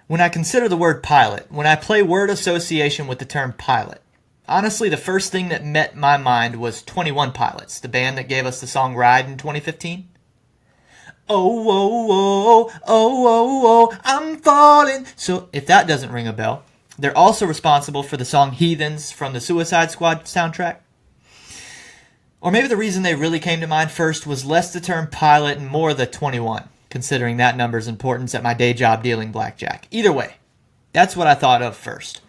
When I consider the word pilot, when I play word association with the term pilot, honestly, the first thing that met my mind was 21 Pilots, the band that gave us the song Ride in 2015. Oh, oh, oh, oh, oh, oh, I'm falling. So if that doesn't ring a bell, they're also responsible for the song Heathens from the Suicide Squad soundtrack. Or maybe the reason they really came to mind first was less the term pilot and more the 21, considering that number's importance at my day job dealing blackjack. Either way, that's what I thought of first.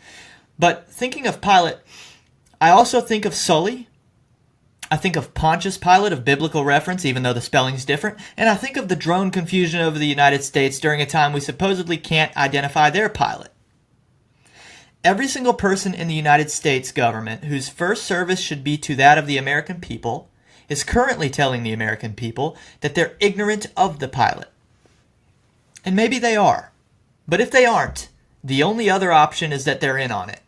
But thinking of pilot, I also think of Sully. I think of Pontius Pilate of biblical reference, even though the spelling's different. And I think of the drone confusion over the United States during a time we supposedly can't identify their pilot. Every single person in the United States government whose first service should be to that of the American people is currently telling the American people that they're ignorant of the pilot. And maybe they are. But if they aren't, the only other option is that they're in on it.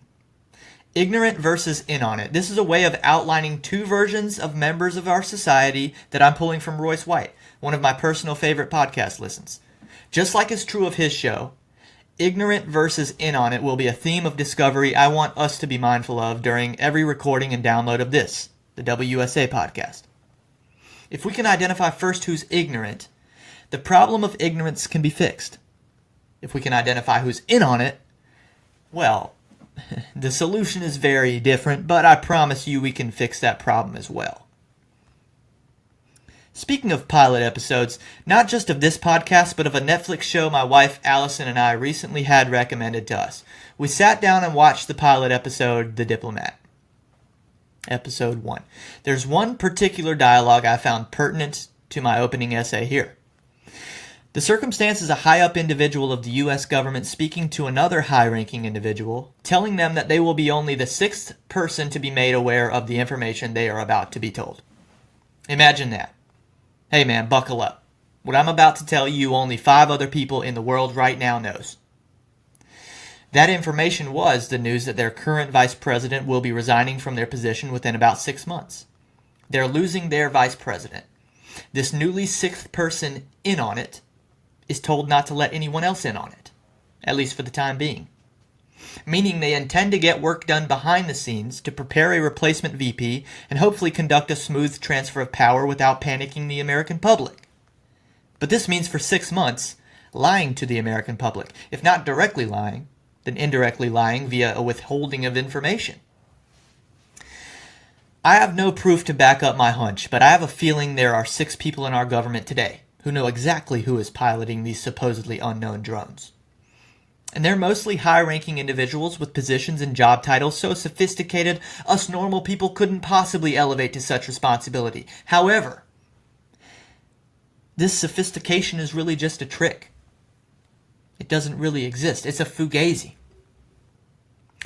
Ignorant versus in on it. This is a way of outlining two versions of members of our society that I'm pulling from Royce White, one of my personal favorite podcast listens. Just like is true of his show, ignorant versus in on it will be a theme of discovery I want us to be mindful of during every recording and download of this, the WUSA podcast. If we can identify first who's ignorant, the problem of ignorance can be fixed. If we can identify who's in on it, well, the solution is very different, but I promise you we can fix that problem as well. Speaking of pilot episodes, not just of this podcast, but of a Netflix show my wife Allison and I recently had recommended to us. We sat down and watched the pilot episode, The Diplomat. Episode 1. There's one particular dialogue I found pertinent to my opening essay here. The circumstance is a high-up individual of the U.S. government speaking to another high-ranking individual, telling them that they will be only the sixth person to be made aware of the information they are about to be told. Imagine that. Hey man, buckle up. What I'm about to tell you, only 5 other people in the world right now knows. That information was the news that their current vice president will be resigning from their position within about 6 months. They're losing their vice president. This newly 6th person in on it is told not to let anyone else in on it, at least for the time being. Meaning they intend to get work done behind the scenes to prepare a replacement VP and hopefully conduct a smooth transfer of power without panicking the American public. But this means for 6 months, lying to the American public. If not directly lying, then indirectly lying via a withholding of information. I have no proof to back up my hunch, but I have a feeling there are 6 people in our government today who know exactly who is piloting these supposedly unknown drones. And they're mostly high-ranking individuals with positions and job titles so sophisticated us normal people couldn't possibly elevate to such responsibility. However, this sophistication is really just a trick. It doesn't really exist. It's a fugazi.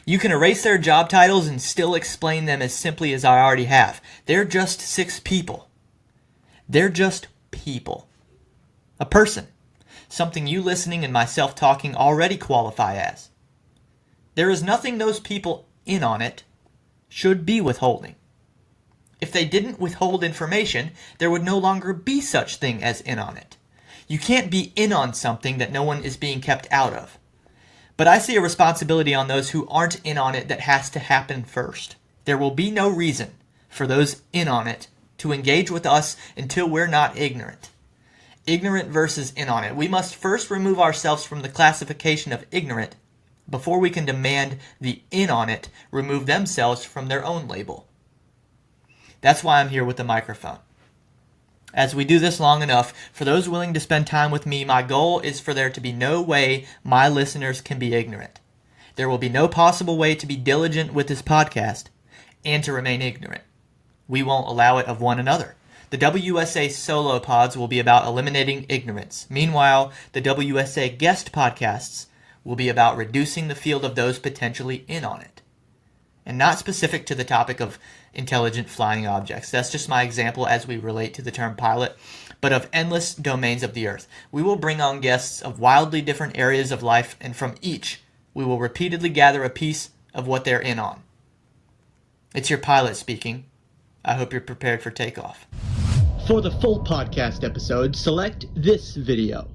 You can erase their job titles and still explain them as simply as I already have. They're just 6 people. They're just people. A person. Something you listening and myself talking already qualify as. There is nothing those people in on it should be withholding. If they didn't withhold information, there would no longer be such thing as in on it. You can't be in on something that no one is being kept out of. But I see a responsibility on those who aren't in on it that has to happen first. There will be no reason for those in on it to engage with us until we're not ignorant. Ignorant versus in on it. We must first remove ourselves from the classification of ignorant before we can demand the in on it remove themselves from their own label. That's why I'm here with the microphone. As we do this long enough, for those willing to spend time with me, my goal is for there to be no way my listeners can be ignorant. There will be no possible way to be diligent with this podcast and to remain ignorant. We won't allow it of one another. The WSA solo pods will be about eliminating ignorance. Meanwhile, the WSA guest podcasts will be about reducing the field of those potentially in on it. And not specific to the topic of intelligent flying objects. That's just my example as we relate to the term pilot, but of endless domains of the earth. We will bring on guests of wildly different areas of life, and from each, we will repeatedly gather a piece of what they're in on. It's your pilot speaking. I hope you're prepared for takeoff. For the full podcast episode, select this video.